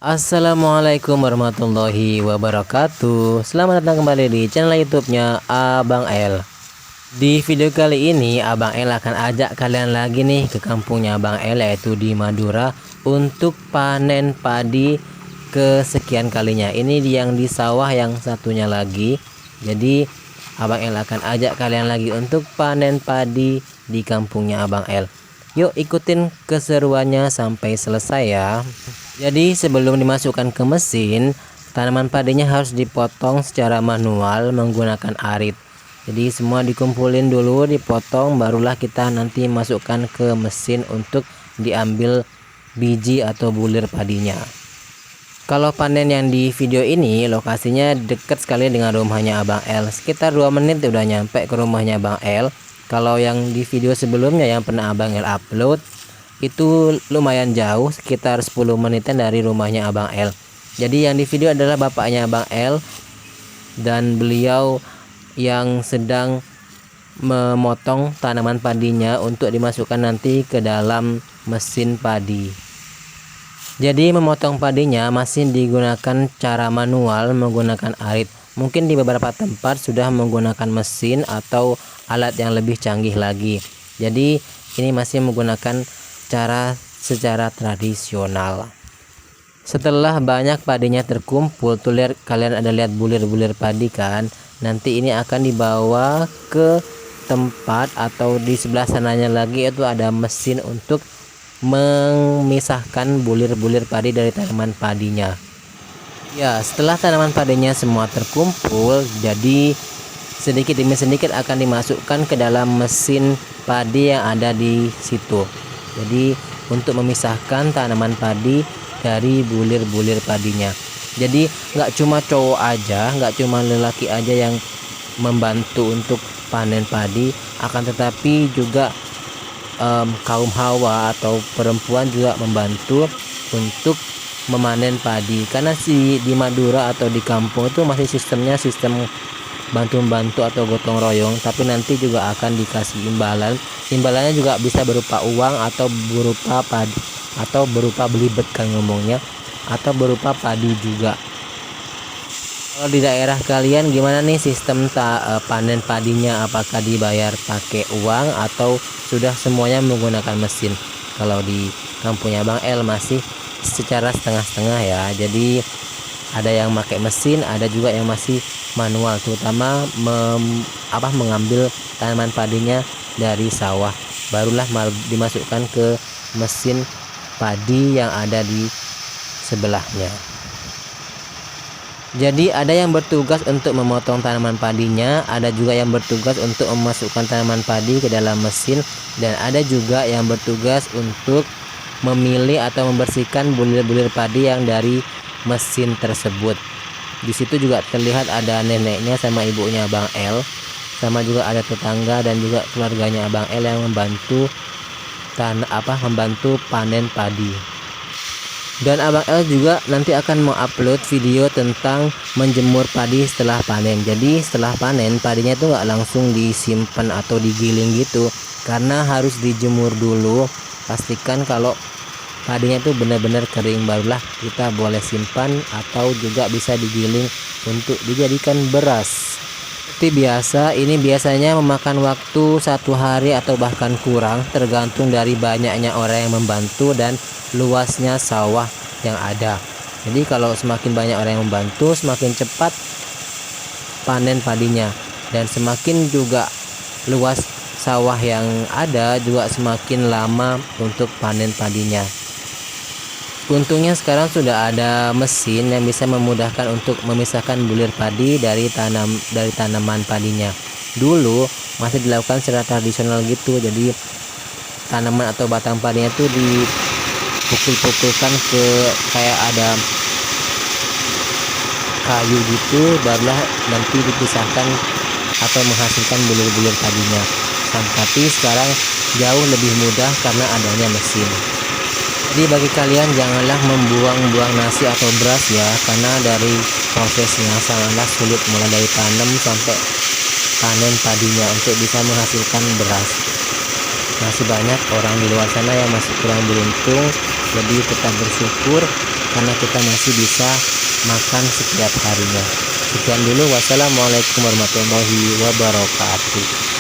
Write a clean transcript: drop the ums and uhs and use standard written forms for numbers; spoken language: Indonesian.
Assalamualaikum warahmatullahi wabarakatuh. Selamat datang kembali di channel YouTube-nya Abang L. Di video kali ini Abang L akan ajak kalian lagi nih ke kampungnya Abang L, yaitu di Madura, untuk panen padi kesekian kalinya. Ini yang di sawah yang satunya lagi. Jadi Abang L akan ajak kalian lagi untuk panen padi di kampungnya Abang L. Yuk ikutin keseruannya sampai selesai ya. Jadi sebelum dimasukkan ke mesin, tanaman padinya harus dipotong secara manual menggunakan arit. Jadi semua dikumpulin dulu, dipotong, barulah kita nanti masukkan ke mesin untuk diambil biji atau bulir padinya. Kalau panen yang di video ini lokasinya dekat sekali dengan rumahnya Abang L. Sekitar 2 menit udah nyampe ke rumahnya Abang L. Kalau yang di video sebelumnya yang pernah Abang L upload, itu lumayan jauh, sekitar 10 menitan dari rumahnya Abang L. Jadi yang di video adalah bapaknya Abang L, dan beliau yang sedang memotong tanaman padinya untuk dimasukkan nanti ke dalam mesin padi. Jadi memotong padinya masih digunakan cara manual menggunakan arit. Mungkin di beberapa tempat sudah menggunakan mesin atau alat yang lebih canggih lagi. Jadi ini masih menggunakan cara secara tradisional. Setelah banyak padinya terkumpul, tuh lihat, kalian ada lihat bulir-bulir padi kan? Nanti ini akan dibawa ke tempat atau di sebelah sananya lagi itu ada mesin untuk memisahkan bulir-bulir padi dari tanaman padinya. Ya, setelah tanaman padinya semua terkumpul, jadi sedikit demi sedikit akan dimasukkan ke dalam mesin padi yang ada di situ. Jadi untuk memisahkan tanaman padi dari bulir-bulir padinya. Jadi nggak cuma cowok aja, nggak cuma lelaki aja yang membantu untuk panen padi, akan tetapi juga kaum hawa atau perempuan juga membantu untuk memanen padi. Karena di Madura atau di kampung itu masih sistemnya sistem bantu-bantu atau gotong royong, tapi nanti juga akan dikasih imbalan. Imbalannya juga bisa berupa uang atau berupa padi atau berupa belibet kan ngomongnya, atau berupa padi juga. Kalau di daerah kalian gimana nih sistem panen padinya? Apakah dibayar pakai uang atau sudah semuanya menggunakan mesin? Kalau di kampungnya Bang L masih secara setengah-setengah ya. Jadi ada yang pakai mesin, ada juga yang masih manual, terutama mengambil tanaman padinya dari sawah, barulah dimasukkan ke mesin padi yang ada di sebelahnya. Jadi ada yang bertugas untuk memotong tanaman padinya, ada juga yang bertugas untuk memasukkan tanaman padi ke dalam mesin, dan ada juga yang bertugas untuk memilih atau membersihkan bulir-bulir padi yang dari mesin tersebut. Di situ juga terlihat ada neneknya sama ibunya Bang L, sama juga ada tetangga dan juga keluarganya Abang L yang membantu membantu panen padi. Dan Abang L juga nanti akan mengupload video tentang menjemur padi setelah panen. Jadi setelah panen padinya itu nggak langsung disimpan atau digiling gitu, karena harus dijemur dulu. Pastikan kalau padinya itu benar-benar kering, barulah kita boleh simpan atau juga bisa digiling untuk dijadikan beras. Seperti biasa, ini biasanya memakan waktu 1 hari atau bahkan kurang, tergantung dari banyaknya orang yang membantu dan luasnya sawah yang ada. Jadi kalau semakin banyak orang yang membantu, semakin cepat panen padinya, dan semakin juga luas sawah yang ada juga semakin lama untuk panen padinya. Untungnya sekarang sudah ada mesin yang bisa memudahkan untuk memisahkan bulir padi dari tanaman padinya. Dulu masih dilakukan secara tradisional gitu, jadi tanaman atau batang padinya tuh dipukul-pukulkan ke kayak ada kayu gitu, barulah nanti dipisahkan atau menghasilkan bulir-bulir padinya. Tapi sekarang jauh lebih mudah karena adanya mesin. Jadi bagi kalian janganlah membuang-buang nasi atau beras ya, karena dari prosesnya sangatlah sulit, mulai dari tanam sampai panen padinya untuk bisa menghasilkan beras. Masih banyak orang di luar sana yang masih kurang beruntung, jadi tetap bersyukur karena kita masih bisa makan setiap harinya. Sekian dulu, wassalamualaikum warahmatullahi wabarakatuh.